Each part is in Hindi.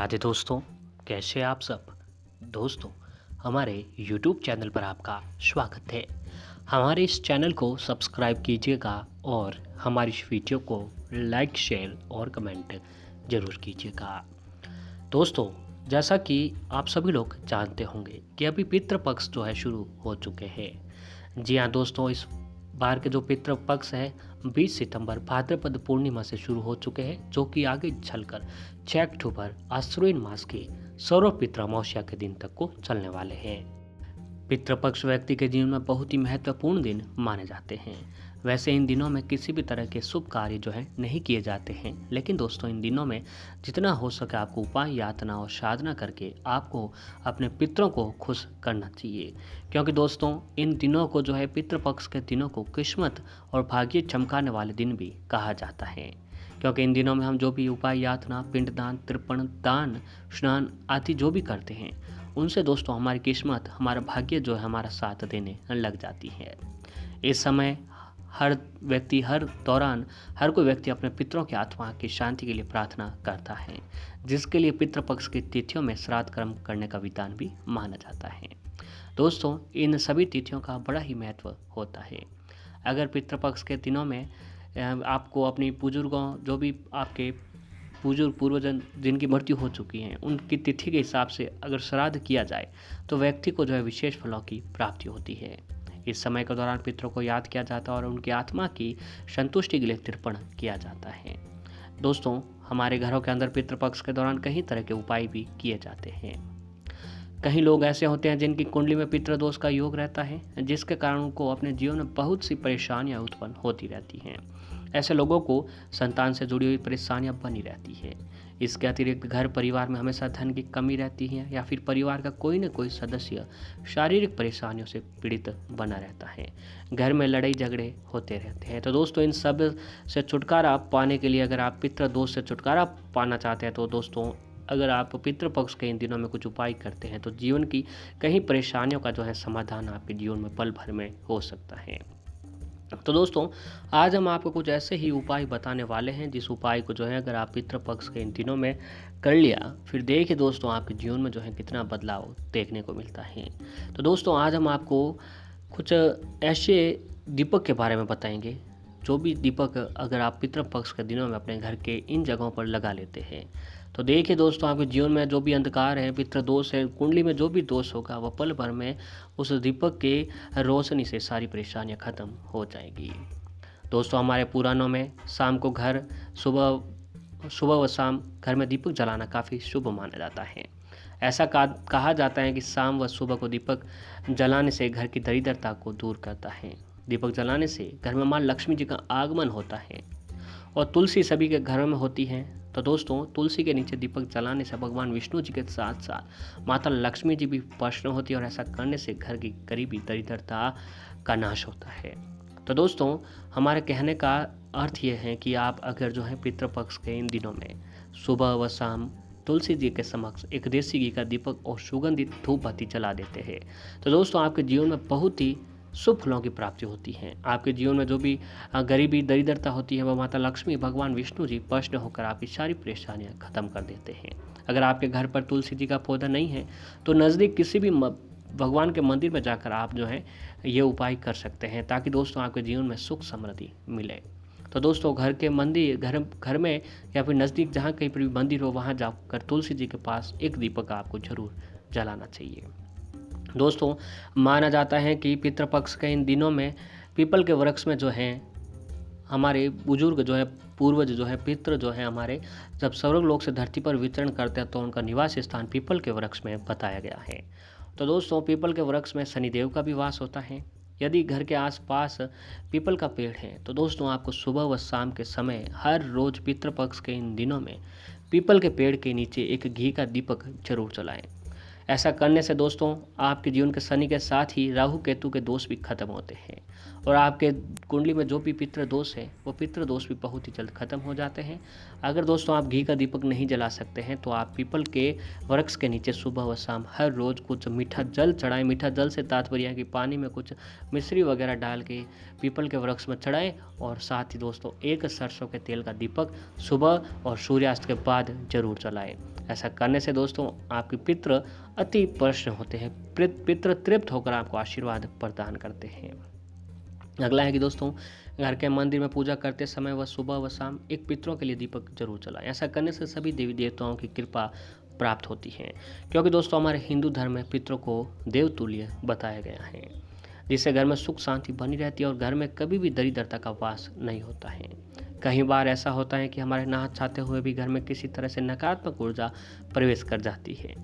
राधे दोस्तों, कैसे आप सब। दोस्तों, हमारे YouTube चैनल पर आपका स्वागत है। हमारे इस चैनल को सब्सक्राइब कीजिएगा और हमारी इस वीडियो को लाइक शेयर और कमेंट ज़रूर कीजिएगा। दोस्तों, जैसा कि आप सभी लोग जानते होंगे कि अभी पितृपक्ष जो है शुरू हो चुके हैं। जी हाँ दोस्तों, इस बार के जो पितृपक्ष है 20 सितंबर भाद्रपद पूर्णिमा से शुरू हो चुके हैं, जो कि आगे चलकर 6 अक्टूबर आश्विन मास की सौर पितृ अमावस्या के दिन तक को चलने वाले हैं। पितृपक्ष व्यक्ति के जीवन में बहुत ही महत्वपूर्ण दिन माने जाते हैं। वैसे इन दिनों में किसी भी तरह के शुभ कार्य जो है नहीं किए जाते हैं, लेकिन दोस्तों इन दिनों में जितना हो सके आपको उपाय, यातना और साधना करके आपको अपने पितरों को खुश करना चाहिए। क्योंकि दोस्तों इन दिनों को जो है पितृपक्ष के दिनों को किस्मत और भाग्य चमकाने वाले दिन भी कहा जाता है। क्योंकि इन दिनों में हम जो भी उपाय, यातना, पिंडदान, तर्पण दान, स्नान आदि जो भी करते हैं, उनसे दोस्तों हमारी किस्मत, हमारा भाग्य जो है हमारा साथ देने लग जाती है। इस समय हर दौरान हर कोई व्यक्ति अपने पितरों की आत्मा की शांति के लिए प्रार्थना करता है, जिसके लिए पितृपक्ष की तिथियों में श्राद्ध कर्म करने का विधान भी माना जाता है। दोस्तों इन सभी तिथियों का बड़ा ही महत्व होता है। अगर पितृपक्ष के दिनों में आपको अपनी बुजुर्गों, जो भी आपके बुजुर्ग पूर्वजन जिनकी मृत्यु हो चुकी है, उनकी तिथि के हिसाब से अगर श्राद्ध किया जाए तो व्यक्ति को जो है विशेष फलों की प्राप्ति होती है। इस समय के दौरान पितरों को याद किया जाता है और उनकी आत्मा की संतुष्टि के लिए तर्पण किया जाता है। दोस्तों हमारे घरों के अंदर पितृपक्ष के दौरान कई तरह के उपाय भी किए जाते हैं। कई लोग ऐसे होते हैं जिनकी कुंडली में पितृदोष का योग रहता है, जिसके कारण उनको अपने जीवन में बहुत सी परेशानियां उत्पन्न होती रहती हैं। ऐसे लोगों को संतान से जुड़ी हुई परेशानियां बनी रहती है। इसके अतिरिक्त घर परिवार में हमेशा धन की कमी रहती है, या फिर परिवार का कोई न कोई सदस्य शारीरिक परेशानियों से पीड़ित बना रहता है। घर में लड़ाई झगड़े होते रहते हैं। तो दोस्तों इन सब से छुटकारा पाने के लिए, अगर आप पितृदोष से छुटकारा पाना चाहते हैं, तो दोस्तों अगर आप पितृपक्ष के इन दिनों में कुछ उपाय करते हैं तो जीवन की कई परेशानियों का जो है समाधान आपके जीवन में पल भर में हो सकता है। तो दोस्तों आज हम आपको कुछ ऐसे ही उपाय बताने वाले हैं, जिस उपाय को जो है अगर आप पितृपक्ष के इन दिनों में कर लिया, फिर देखिए दोस्तों आपके जीवन में जो है कितना बदलाव देखने को मिलता है। तो दोस्तों आज हम आपको कुछ ऐसे दीपक के बारे में बताएंगे, जो भी दीपक अगर आप पितृपक्ष के दिनों में अपने घर के इन जगहों पर लगा लेते हैं, तो देखिए दोस्तों आपके जीवन में जो भी अंधकार है, पितृदोष है, कुंडली में जो भी दोष होगा, वह पल भर में उस दीपक के रोशनी से सारी परेशानियां खत्म हो जाएगी। दोस्तों हमारे पुराणों में शाम को घर सुबह व शाम घर में दीपक जलाना काफ़ी शुभ माना जाता है। ऐसा कहा जाता है कि शाम व सुबह को दीपक जलाने से घर की दरिद्रता को दूर करता है। दीपक जलाने से घर में माँ लक्ष्मी जी का आगमन होता है और तुलसी सभी के घरों में होती है। तो दोस्तों तुलसी के नीचे दीपक जलाने से भगवान विष्णु जी के साथ साथ माता लक्ष्मी जी भी प्रसन्न होती है, और ऐसा करने से घर की गरीबी, दरिद्रता का नाश होता है। तो दोस्तों हमारे कहने का अर्थ ये है कि आप अगर जो है पितृपक्ष के इन दिनों में सुबह व शाम तुलसी जी के समक्ष एक देसी घी का दीपक और सुगंधित धूप बत्ती जला देते हैं, तो दोस्तों आपके जीवन में बहुत ही शुभ फलों की प्राप्ति होती है। आपके जीवन में जो भी गरीबी, दरिद्रता होती है, वह माता लक्ष्मी, भगवान विष्णु जी प्रसन्न होकर आपकी सारी परेशानियां खत्म कर देते हैं। अगर आपके घर पर तुलसी जी का पौधा नहीं है तो नज़दीक किसी भी भगवान के मंदिर में जाकर आप जो है ये उपाय कर सकते हैं, ताकि दोस्तों आपके जीवन में सुख समृद्धि मिले। तो दोस्तों घर के मंदिर, घर में या फिर नज़दीक जहाँ कहीं पर भी मंदिर हो, वहाँ जाकर तुलसी जी के पास एक दीपक आपको जरूर जलाना चाहिए। दोस्तों माना जाता है कि पितृपक्ष के इन दिनों में पीपल के वृक्ष में जो है हमारे बुजुर्ग जो है, पूर्वज जो है, पितृ जो है हमारे, जब स्वर्गलोक से धरती पर विचरण करते हैं तो उनका निवास स्थान पीपल के वृक्ष में बताया गया है। तो दोस्तों पीपल के वृक्ष में शनिदेव का भी वास होता है। यदि घर के आसपास पीपल का पेड़ है तो दोस्तों आपको सुबह व शाम के समय हर रोज़ पितृपक्ष के इन दिनों में पीपल के पेड़ के नीचे एक घी का दीपक जरूर जलाएं। ऐसा करने से दोस्तों आपके जीवन के शनि के साथ ही राहु केतु के दोष भी खत्म होते हैं, और आपके कुंडली में जो भी पितृ दोष है वो पितृ दोष भी बहुत ही जल्द खत्म हो जाते हैं। अगर दोस्तों आप घी का दीपक नहीं जला सकते हैं तो आप पीपल के वृक्ष के नीचे सुबह व शाम हर रोज़ कुछ मीठा जल चढ़ाएं। मीठा जल से तात्पर्य है कि पानी में कुछ मिश्री वगैरह डाल के पीपल के वृक्ष में चढ़ाएं, और साथ ही दोस्तों एक सरसों के तेल का दीपक सुबह और सूर्यास्त के बाद जरूर जलाएं। ऐसा करने से दोस्तों आपके पितृ अति प्रसन्न होते हैं, पितृ तृप्त होकर आपको आशीर्वाद प्रदान करते हैं। अगला है कि दोस्तों घर के मंदिर में पूजा करते समय वह सुबह व शाम एक पितरों के लिए दीपक जरूर जलाएं। ऐसा करने से सभी देवी देवताओं की कृपा प्राप्त होती है, क्योंकि दोस्तों हमारे हिंदू धर्म में पितरों को देवतुल्य बताया गया है, जिससे घर में सुख शांति बनी रहती है और घर में कभी भी दरिद्रता का वास नहीं होता है। कई बार ऐसा होता है कि हमारे ना चाहते हुए भी घर में किसी तरह से नकारात्मक ऊर्जा प्रवेश कर जाती है,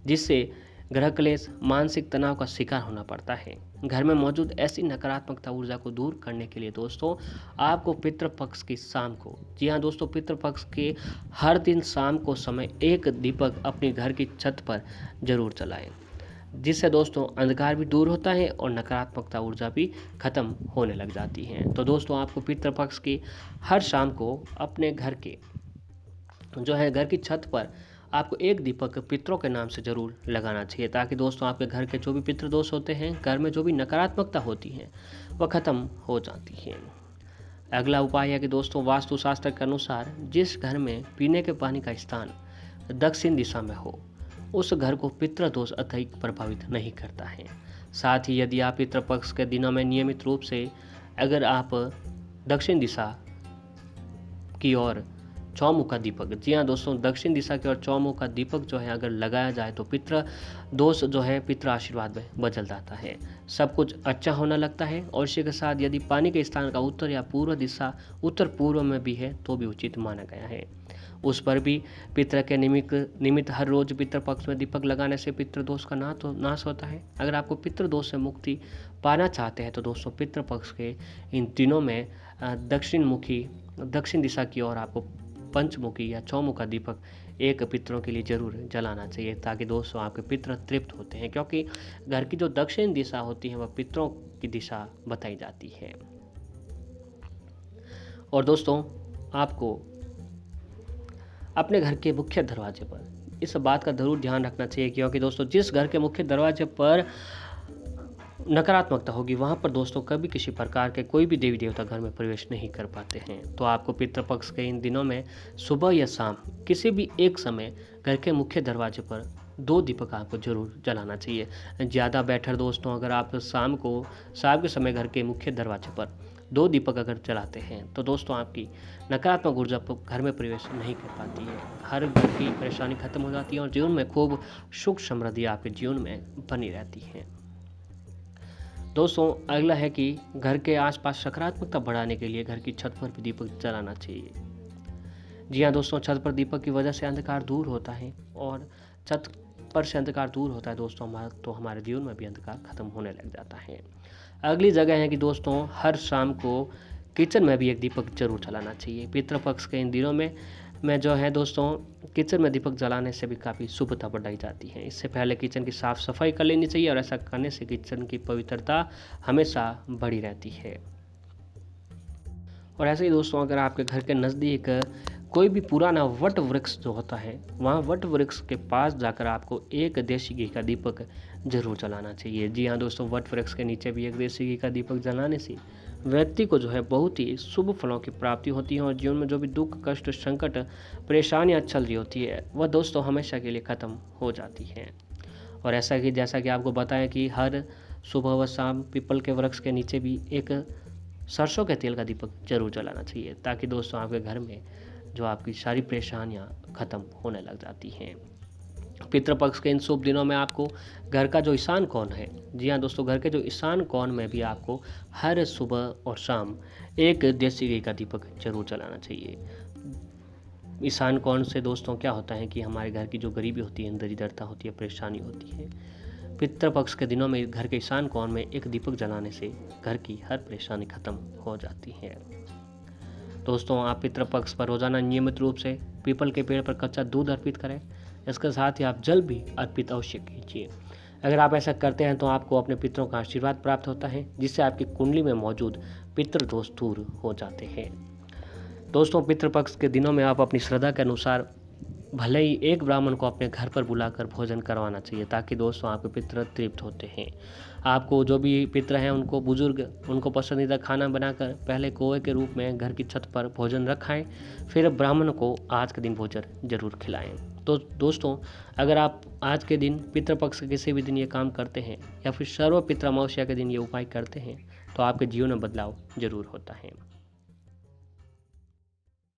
जिससे ग्रह क्लेश, मानसिक तनाव का शिकार होना पड़ता है। घर में मौजूद ऐसी नकारात्मकता ऊर्जा को दूर करने के लिए दोस्तों आपको पितृपक्ष की शाम को, जी हाँ दोस्तों, पितृपक्ष के हर दिन शाम को समय एक दीपक अपने घर की छत पर जरूर जलाएं, जिससे दोस्तों अंधकार भी दूर होता है और नकारात्मकता ऊर्जा भी खत्म होने लग जाती है। तो दोस्तों आपको पितृपक्ष की हर शाम को अपने घर के घर की छत पर आपको एक दीपक पितरों के नाम से जरूर लगाना चाहिए, ताकि दोस्तों आपके घर के जो भी पितृदोष होते हैं, घर में जो भी नकारात्मकता होती है वह खत्म हो जाती है। अगला उपाय है कि दोस्तों वास्तुशास्त्र के अनुसार जिस घर में पीने के पानी का स्थान दक्षिण दिशा में हो, उस घर को पितृदोष अधिक प्रभावित नहीं करता है। साथ ही यदि आप पितृपक्ष के दिनों में नियमित रूप से अगर आप दक्षिण दिशा की ओर चौमुखा दीपक, जी हाँ दोस्तों, दक्षिण दिशा की ओर चौमुखा दीपक अगर लगाया जाए तो पितृ दोष पितृ आशीर्वाद में बदल जाता है, सब कुछ अच्छा होने लगता है। और इसी के साथ यदि पानी के स्थान का उत्तर या पूर्व दिशा उत्तर पूर्व में भी है तो भी उचित माना गया है। उस पर भी पितृ के निमित्त हर रोज पितृपक्ष में दीपक लगाने से पितृदोष का नाश होता है। अगर आपको पितृदोष से मुक्ति पाना चाहते हैं तो दोस्तों पितृपक्ष के इन दिनों में दक्षिण दिशा की ओर आपको पंचमुखी या चौमुखा दीपक एक पितरों के लिए जरूर जलाना चाहिए, ताकि दोस्तों आपके पितृ तृप्त होते हैं, क्योंकि घर की जो दक्षिण दिशा होती है वह पितरों की दिशा बताई जाती है। और दोस्तों आपको अपने घर के मुख्य दरवाजे पर इस बात का जरूर ध्यान रखना चाहिए, क्योंकि दोस्तों जिस घर के मुख्य दरवाजे पर नकारात्मकता होगी वहाँ पर दोस्तों कभी किसी प्रकार के कोई भी देवी देवता घर में प्रवेश नहीं कर पाते हैं। तो आपको पितृपक्ष के इन दिनों में सुबह या शाम किसी भी एक समय घर के मुख्य दरवाजे पर 2 दीपक आपको जरूर जलाना चाहिए। ज़्यादा बेटर दोस्तों अगर आप शाम के समय घर के मुख्य दरवाजे पर 2 दीपक अगर जलाते हैं तो दोस्तों आपकी नकारात्मक ऊर्जा घर में प्रवेश नहीं कर पाती है, हर घर की परेशानी खत्म हो जाती है और जीवन में खूब सुख समृद्धि आपके जीवन में बनी रहती है। दोस्तों अगला है कि घर के आसपास सकारात्मकता बढ़ाने के लिए घर की छत पर भी दीपक जलाना चाहिए। जी हाँ दोस्तों, छत पर दीपक की वजह से अंधकार दूर होता है और छत पर से अंधकार दूर होता है दोस्तों हमारे जीवन में भी अंधकार खत्म होने लग जाता है। अगली जगह है कि दोस्तों हर शाम को किचन में भी एक दीपक जरूर जलाना चाहिए। पितृपक्ष के इन दिनों में दोस्तों किचन में दीपक जलाने से भी काफ़ी शुभता बढ़ाई जाती है। इससे पहले किचन की साफ़ सफाई कर लेनी चाहिए और ऐसा करने से किचन की पवित्रता हमेशा बढ़ी रहती है। और ऐसे ही दोस्तों अगर आपके घर के नज़दीक कोई भी पुराना वट वृक्ष होता है, वहाँ वट वृक्ष के पास जाकर आपको एक देसी घी का दीपक जरूर जलाना चाहिए। जी हाँ दोस्तों, वट वृक्ष के नीचे भी एक देसी घी का दीपक जलाने से व्यक्ति को बहुत ही शुभ फलों की प्राप्ति होती है और जीवन में जो भी दुख, कष्ट, संकट, परेशानियाँ चल रही होती है वह दोस्तों हमेशा के लिए ख़त्म हो जाती हैं। और जैसा कि आपको बताया कि हर सुबह व शाम पीपल के वृक्ष के नीचे भी एक सरसों के तेल का दीपक जरूर जलाना चाहिए, ताकि दोस्तों आपके घर में जो आपकी सारी परेशानियाँ ख़त्म होने लग जाती हैं। पितृपक्ष के इन शुभ दिनों में आपको घर का जो ईशान कोण है, जी हाँ दोस्तों, घर के जो ईशान कोण में भी आपको हर सुबह और शाम एक देसी घी का दीपक जरूर जलाना चाहिए। ईशान कोण से दोस्तों क्या होता है कि हमारे घर की जो गरीबी होती है, दरिद्रता होती है, परेशानी होती है, पितृपक्ष के दिनों में घर के ईशान कोण में एक दीपक जलाने से घर की हर परेशानी खत्म हो जाती है। दोस्तों आप पितृपक्ष पर रोजाना नियमित रूप से पीपल के पेड़ पर कच्चा दूध अर्पित करें। इसके साथ ही आप जल भी अर्पित अवश्य कीजिए। अगर आप ऐसा करते हैं तो आपको अपने पितरों का आशीर्वाद प्राप्त होता है, जिससे आपकी कुंडली में मौजूद पितृ दोष दूर हो जाते हैं। दोस्तों पितृपक्ष के दिनों में आप अपनी श्रद्धा के अनुसार भले ही एक ब्राह्मण को अपने घर पर बुलाकर भोजन करवाना चाहिए, ताकि दोस्तों आपके पितृ तृप्त होते हैं। आपको जो भी पितृ हैं उनको पसंदीदा खाना बनाकर पहले कौवे के रूप में घर की छत पर भोजन रखाएं, फिर ब्राह्मण को आज के दिन भोजन जरूर खिलाएं। तो दोस्तों, अगर आप आज के दिन पितृपक्ष के किसी भी दिन ये काम करते हैं या फिर सर्व पितृ अमावस्या के दिन ये उपाय करते हैं तो आपके जीवन में बदलाव जरूर होता है।